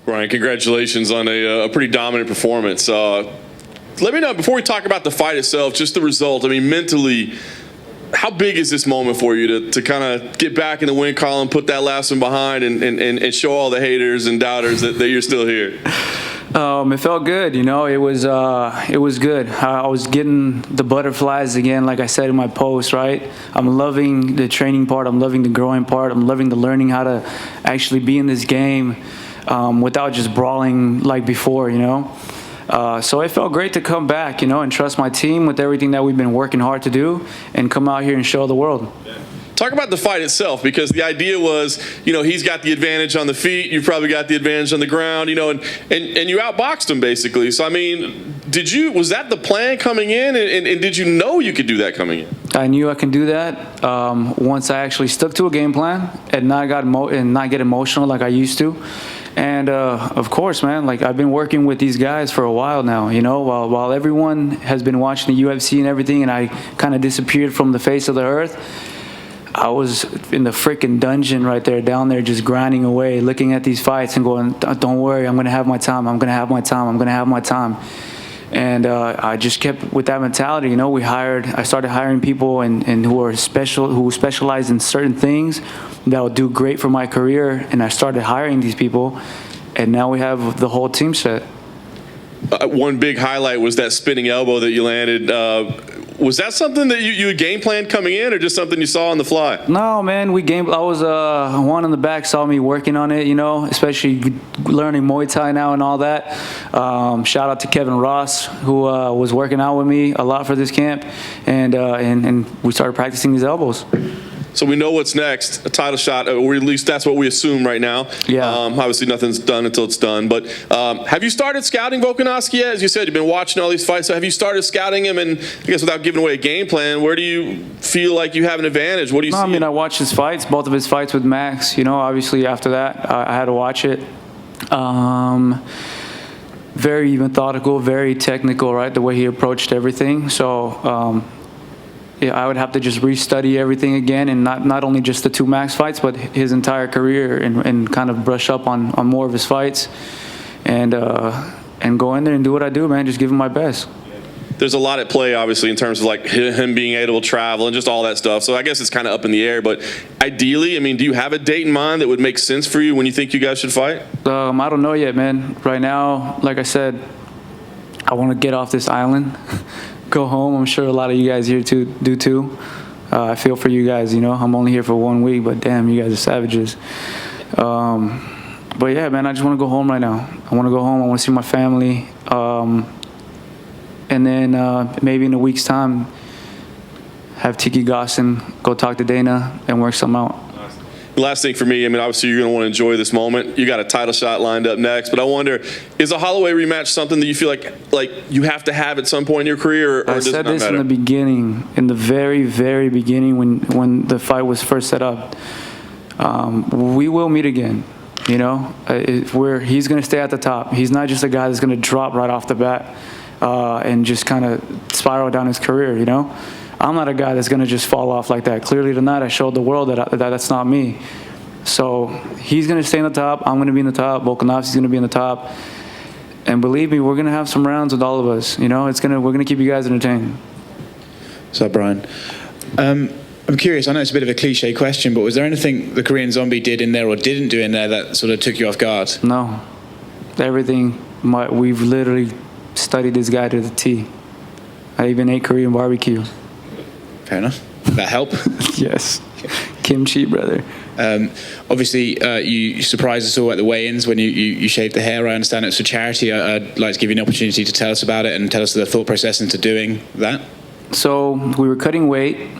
Brian, congratulations on a pretty dominant performance. Let me know, before we talk about the fight itself, just the result. I mean, mentally, how big is this moment for you to kind of get back in the win column, put that last one behind, and show all the haters and doubters that you're still here? It felt good, you know. It was good. I was getting the butterflies again, like I said in my post, right? I'm loving the training part. I'm loving the growing part. I'm loving the learning how to actually be in this game without just brawling like before, you know. So it felt great to come back, you know, and trust my team with everything that we've been working hard to do and come out here and show the world. Talk about the fight itself, because the idea was, you know, he's got the advantage on the feet, you've probably got the advantage on the ground, you know, and you outboxed him basically. So, I mean, was that the plan coming in, and did you know you could do that coming in? I knew I can do that once I actually stuck to a game plan and not get emotional like I used to. And of course, man, like I've been working with these guys for a while now, you know, while everyone has been watching the UFC and everything, and I kind of disappeared from the face of the earth. I was in the freaking dungeon right there, down there, just grinding away, looking at these fights and going, don't worry, I'm going to have my time. I'm going to have my time. I'm going to have my time. And I just kept with that mentality, you know. I started hiring people and who specialize in certain things that will do great for my career. And I started hiring these people, and now we have the whole team set. One big highlight was that spinning elbow that you landed. Was that something that you had game planned coming in, or just something you saw on the fly? No, man, I was one in the back saw me working on it, you know, especially learning Muay Thai now and all that. Shout out to Kevin Ross, who was working out with me a lot for this camp, and we started practicing these elbows. So we know what's next, a title shot, or at least that's what we assume right now. Yeah. Obviously, nothing's done until it's done. But have you started scouting Volkanovski yet? As you said, you've been watching all these fights. So have you started scouting him? And I guess without giving away a game plan, where do you feel like you have an advantage? What do you see? I mean, I watched his fights, both of his fights with Max. You know, obviously after that, I had to watch it. Very methodical, very technical, right? The way he approached everything. So, yeah, I would have to just restudy everything again, and not only just the two Max fights, but his entire career, and kind of brush up on more of his fights, and go in there and do what I do, man. Just give him my best. There's a lot at play, obviously, in terms of like him being able to travel and just all that stuff. So I guess it's kind of up in the air. But ideally, I mean, do you have a date in mind that would make sense for you when you think you guys should fight? I don't know yet, man. Right now, like I said, I want to get off this island. Go home. I'm sure a lot of you guys here do too. I feel for you guys, you know. I'm only here for 1 week, but damn, you guys are savages. But yeah, man, I just want to go home right now. I want to go home. I want to see my family. And then maybe in a week's time, have Tiki Gossin go talk to Dana and work something out. Last thing for me, I mean, obviously you're going to want to enjoy this moment. You got a title shot lined up next, but I wonder, is a Holloway rematch something that you feel like you have to have at some point in your career, or does it not matter? I said this in the beginning, in the very, very beginning when the fight was first set up. We will meet again, you know. He's going to stay at the top. He's not just a guy that's going to drop right off the bat and just kind of spiral down his career, you know. I'm not a guy that's going to just fall off like that. Clearly tonight I showed the world that that's not me. So he's going to stay in the top. I'm going to be in the top. Volkanovski's going to be in the top. And believe me, we're going to have some rounds with all of us. You know, we're going to keep you guys entertained. What's up, Brian? I'm curious. I know it's a bit of a cliche question, but was there anything the Korean Zombie did in there or didn't do in there that sort of took you off guard? No. Everything. We've literally studied this guy to the T. I even ate Korean barbecue. Fair enough. That help? Yes. Kimchi, brother. Obviously, you surprised us all at the weigh-ins when you shaved the hair. I understand it's for charity. I'd like to give you an opportunity to tell us about it and tell us the thought process into doing that. So we were cutting weight.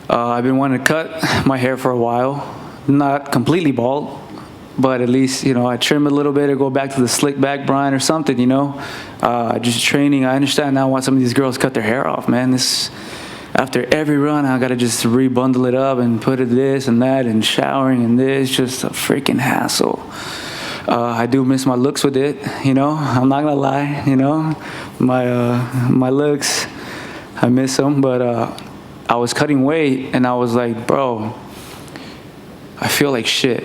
I've been wanting to cut my hair for a while. Not completely bald, but at least, you know, I trim a little bit or go back to the slick back Brian or something, you know. Just training. I understand now why some of these girls cut their hair off, man. After every run, I got to just rebundle it up and put it this and that and showering and this. Just a freaking hassle. I do miss my looks with it, you know. I'm not going to lie, you know. My looks, I miss them. But I was cutting weight, and I was like, bro, I feel like shit.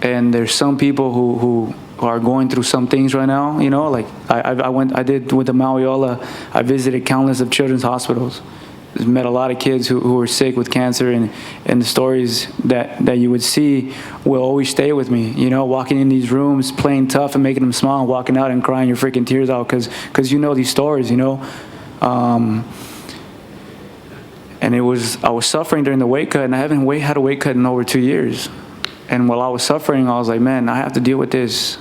and there's some people who are going through some things right now. You know, like I did with the Mauiola. I visited countless of children's hospitals. Met a lot of kids who were sick with cancer, and the stories that you would see will always stay with me. You know, walking in these rooms, playing tough and making them smile, and walking out and crying your freaking tears out because you know these stories, you know. And I was suffering during the weight cut, and I haven't had a weight cut in over 2 years. And while I was suffering, I was like, man, I have to deal with this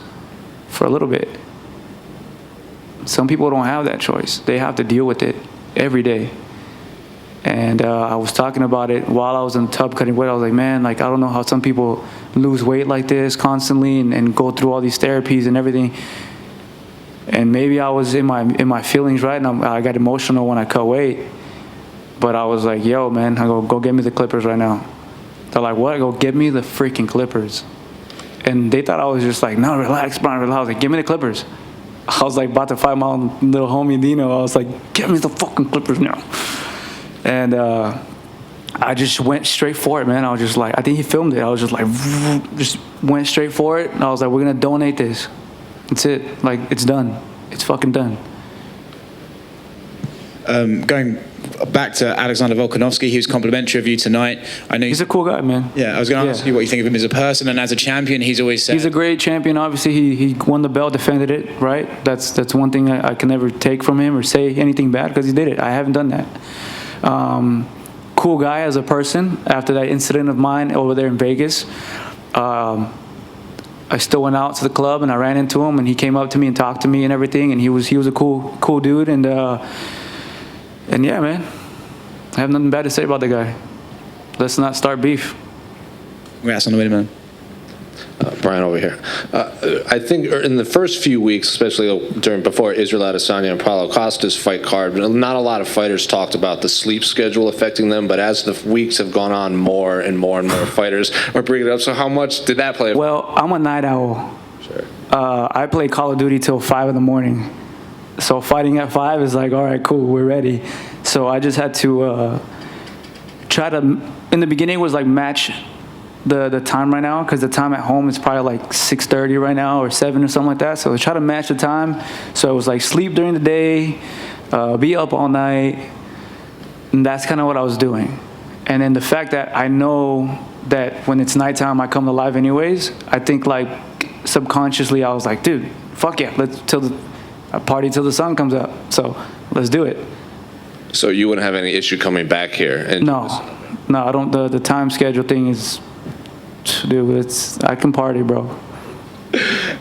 for a little bit. Some people don't have that choice. They have to deal with it every day. And I was talking about it while I was in the tub cutting weight. I was like, man, like, I don't know how some people lose weight like this constantly and go through all these therapies and everything. And maybe I was in my feelings, right? And I got emotional when I cut weight. But I was like, yo, man, I go get me the clippers right now. They're like, what? I go, get me the freaking clippers. And they thought I was just like, no, relax, Brian, relax. I was like, give me the clippers. I was like about to fight my little homie Dino. I was like, give me the fucking clippers now. And I just went straight for it, man. I was just like, I think he filmed it. I was just like, just went straight for it. And I was like, we're going to donate this. That's it. Like, it's done. It's fucking done. Going back to Alexander Volkanovski, he was complimentary of you tonight. I know he's a cool guy, man. Yeah, I was going to ask you what you think of him as a person and as a champion. He's always said he's a great champion. Obviously, he won the belt, defended it, right? That's one thing I can never take from him or say anything bad because he did it. I haven't done that. Cool guy as a person. After that incident of mine over there in Vegas, I still went out to the club and I ran into him and he came up to me and talked to me and everything, and he was a cool dude, and yeah, man, I have nothing bad to say about the guy. Let's not start beef. Congrats on the win, man. Brian over here. I think in the first few weeks, especially before Israel Adesanya and Paulo Costa's fight card, not a lot of fighters talked about the sleep schedule affecting them, but as the weeks have gone on, more and more fighters are bringing it up. So how much did that play? Well, I'm a night owl. Sure. I play Call of Duty till 5 in the morning. So fighting at 5 is like, all right, cool, we're ready. So I just had to try to, in the beginning, it was like match the time right now, because the time at home is probably like 6:30 right now or 7 or something like that. So I try to match the time. So it was like sleep during the day, be up all night, and that's kind of what I was doing. And then the fact that I know that when it's nighttime I come alive anyways, I think like subconsciously I was like, dude, fuck yeah, let's party till the sun comes up. So let's do it. So you wouldn't have any issue coming back here? And No, I don't. The time schedule thing is, dude, I can party, bro.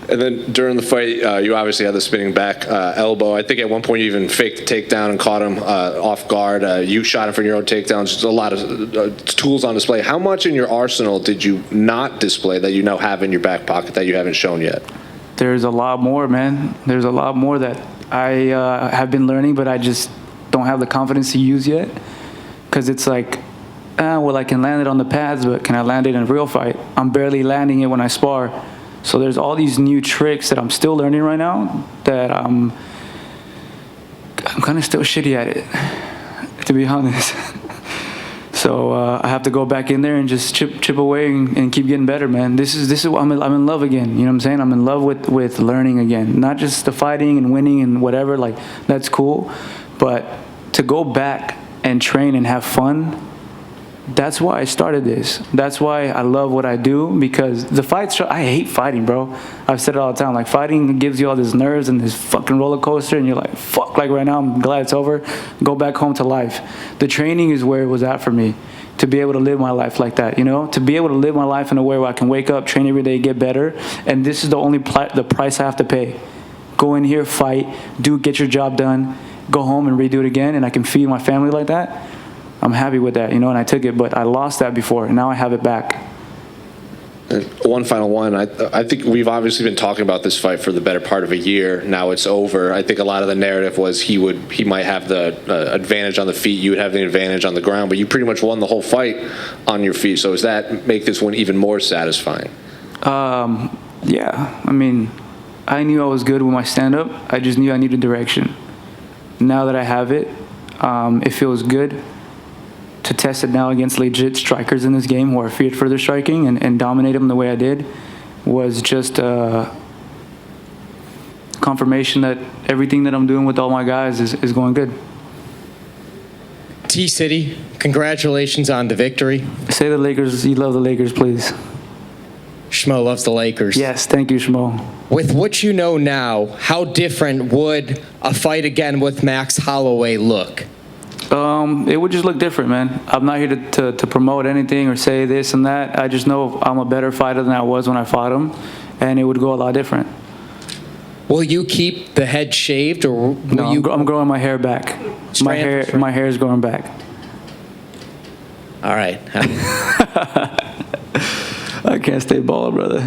And then during the fight, you obviously had the spinning back elbow. I think at one point you even faked the takedown and caught him off guard. You shot him for your own takedowns. Just a lot of tools on display. How much in your arsenal did you not display that you now have in your back pocket that you haven't shown yet? There's a lot more, man. There's a lot more that I have been learning, but I just don't have the confidence to use yet. Because it's like, well, I can land it on the pads, but can I land it in a real fight? I'm barely landing it when I spar. So there's all these new tricks that I'm still learning right now that I'm kind of still shitty at it, to be honest. So I have to go back in there and just chip away and keep getting better, man. This is I'm in love again. You know what I'm saying? I'm in love with learning again. Not just the fighting and winning and whatever. Like, that's cool, but to go back and train and have fun. That's why I started this. That's why I love what I do, because the fights, I hate fighting, bro. I've said it all the time. Like, fighting gives you all this nerves and this fucking roller coaster, and you're like, fuck, like right now, I'm glad it's over. Go back home to life. The training is where it was at for me, to be able to live my life like that, you know? To be able to live my life in a way where I can wake up, train every day, get better, and this is the only the price I have to pay. Go in here, fight, get your job done, go home and redo it again, and I can feed my family like that. I'm happy with that, you know, and I took it, but I lost that before, and now I have it back. And one final one. I think we've obviously been talking about this fight for the better part of a year. Now it's over. I think a lot of the narrative was he might have the advantage on the feet, you would have the advantage on the ground, but you pretty much won the whole fight on your feet. So does that make this one even more satisfying? Yeah, I mean, I knew I was good with my stand-up. I just knew I needed direction. Now that I have it, it feels good to test it now against legit strikers in this game who are feared for their striking and dominate them the way I did. was just confirmation that everything that I'm doing with all my guys is going good. T-City, congratulations on the victory. Say the Lakers, you love the Lakers, please. Schmo loves the Lakers. Yes, thank you, Shmo. With what you know now, how different would a fight again with Max Holloway look? It would just look different, man. I'm not here to promote anything or say this and that. I just know I'm a better fighter than I was when I fought him, and it would go a lot different. Will you keep the head shaved, or will No, you? I'm growing my hair back. My hair is growing back. All right. I can't stay baller, brother.